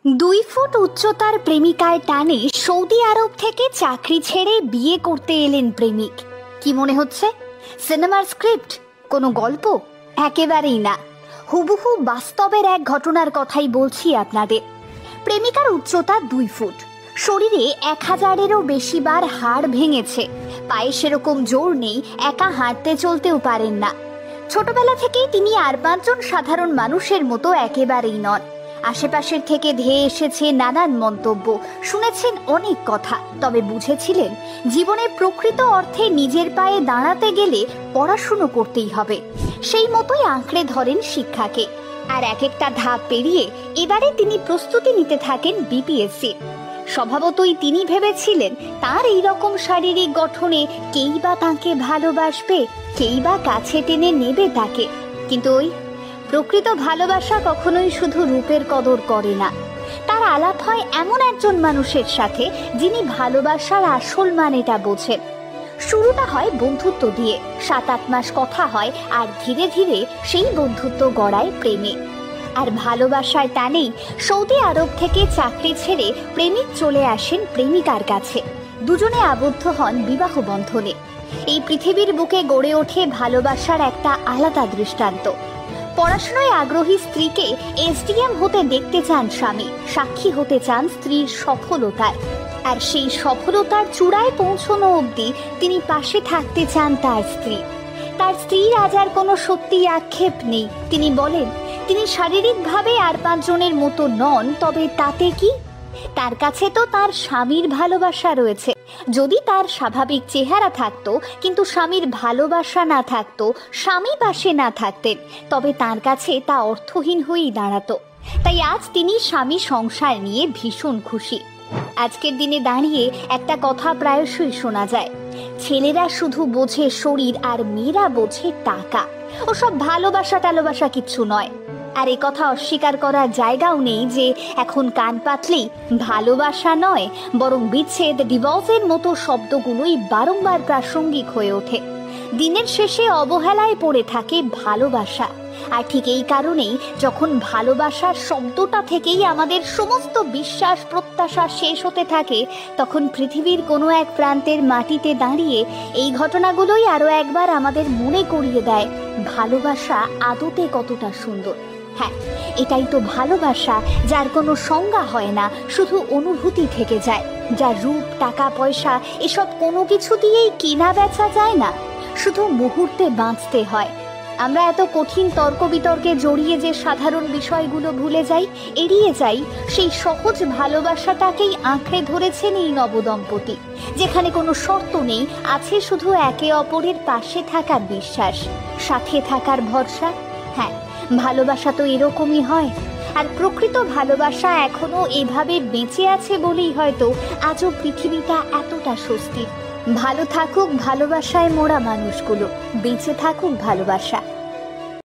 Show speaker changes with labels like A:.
A: 2 foot উচ্চতার প্রেমিকার টানে সৌদি আরব থেকে চাকরি ছেড়ে বিয়ে করতে এলেন প্রেমিক। কি মনে হচ্ছে সিনেমার স্ক্রিপ্ট, কোনো গল্প? একেবারেই না, হুবহু বাস্তবের এক ঘটনার কথাই বলছি আপনাদের। প্রেমিকার উচ্চতা 2 ফুট, শরীরে 1000-এরও বেশি বার হাড় ভেঙেছে, পায়ে সেরকম জোর নেই, একা হাঁটতে চলতেও পারেন না। ছোটবেলা থেকেই তিনি আর 5 জন সাধারণ মানুষের মতো একেবারেই নন। আশেপাশের থেকে ধেয়ে এসেছে নানান মন্তব্য, শুনেছেন অনেক কথা, তবে বুঝেছিলেন জীবনে প্রকৃত অর্থে নিজের পায়ে দাঁড়াতে গেলে পড়াশুনো করতেই হবে। সেই মতোই আঁকড়ে ধরেন শিক্ষাকে, আর এক একটা ধাপ পেরিয়ে এবারে তিনি প্রস্তুতি নিতে থাকেন বিপিএসসি। স্বভাবতই তিনি ভেবেছিলেন তার এই রকম শারীরিক গঠনে কেই বা তাকে ভালোবাসবে, কেই বা কাছে টেনে নেবে তাকে। কিন্তু ওই প্রকৃত ভালোবাসা কখনোই শুধু রূপের কদর করে না। তার আলাপ হয় এমন একজন মানুষের সাথে যিনি ভালোবাসার আসল মানেটা বোঝেন। শুরুটা হয় বন্ধুত্ব দিয়ে, 7-8 মাস কথা হয়, আর ধীরে ধীরে সেই বন্ধুত্ব গড়ায় প্রেমে। আর ভালোবাসার টানেই সৌদি আরব থেকে চাকরি ছেড়ে প্রেমিক চলে আসেন প্রেমিকার কাছে। দুজনে আবদ্ধ হন বিবাহ বন্ধনে। এই পৃথিবীর বুকে গড়ে ওঠে ভালোবাসার একটা আলাদা দৃষ্টান্ত। পড়াশোনায় আগ্রহী স্ত্রীকে এসডিএম হতে দেখতে চান স্বামী, সাক্ষী হতে চান স্ত্রীর সফলতার, আর সেই সফলতার চূড়ায় পৌঁছানো অবধি তিনি পাশে থাকতে চান তার স্ত্রী। তার স্ত্রীর আজ আর কোনো সত্যি আক্ষেপ নেই। তিনি বলেন তিনি শারীরিকভাবে আর 5 জনের মতো নন, তবে তাতে কি? তার কাছে তো তার স্বামীর ভালোবাসা রয়েছে। যদি তার স্বাভাবিক চেহারা থাকতো কিন্তু স্বামীর ভালোবাসা না থাকতো, স্বামী পাশে না থাকতেন, তবে তার কাছে তা অর্থহীন হয়েই দাঁড়াতো। তাই আজ তিনি স্বামী সংসার নিয়ে ভীষণ খুশি। আজকের দিনে দাঁড়িয়ে একটা কথা প্রায়শই শোনা যায়, ছেলেরা শুধু বোঝে শরীর আর মেয়েরা বোঝে টাকা। ওসব ভালোবাসা টালোবাসা কিচ্ছু নয়। আর এ কথা অস্বীকার করার জায়গাও নেই যে এখন কান পাতলেই ভালোবাসা নয়, বরং বিচ্ছেদ, ডিভোর্সের মতো শব্দগুলোই বারংবার প্রাসঙ্গিক হয়ে ওঠে। দিনের শেষে অবহেলায় পড়ে থাকে ভালোবাসা। আর ঠিক এই কারণেই যখন ভালোবাসার শব্দটা থেকেই আমাদের সমস্ত বিশ্বাস প্রত্যাশা শেষ হতে থাকে, তখন পৃথিবীর কোনো এক প্রান্তের মাটিতে দাঁড়িয়ে এই ঘটনাগুলোই আরো একবার আমাদের মনে করিয়ে দেয় ভালোবাসা আদতে কতটা সুন্দর। হ্যাঁ, এটাই তো ভালোবাসা, যার কোনো সংজ্ঞা হয় না, শুধু অনুভূতি থেকে যায়, যার রূপ, টাকা পয়সা এসব কোনো কিছু দিয়েই কেনা বেচা যায় না, শুধু মুহূর্তে বাঁচতে হয়। আমরা এত কঠিন তর্ক বিতর্কে জড়িয়ে যে সাধারণ বিষয়গুলো ভুলে যাই, এড়িয়ে যাই, সেই সহজ ভালোবাসাটাকেই আঁকড়ে ধরেছেন এই নবদম্পতি, যেখানে কোনো শর্ত নেই, আছে শুধু একে অপরের পাশে থাকার বিশ্বাস, সাথে থাকার ভরসা। হ্যাঁ, ভালোবাসা তো এরকমই হয়। আর প্রকৃত ভালোবাসা এখনো এভাবে বেঁচে আছে বলেই হয়তো আজও পৃথিবীটা এতটা স্বস্তির। ভালো থাকুক ভালোবাসায় মোড়া মানুষগুলো, বেঁচে থাকুক ভালোবাসা।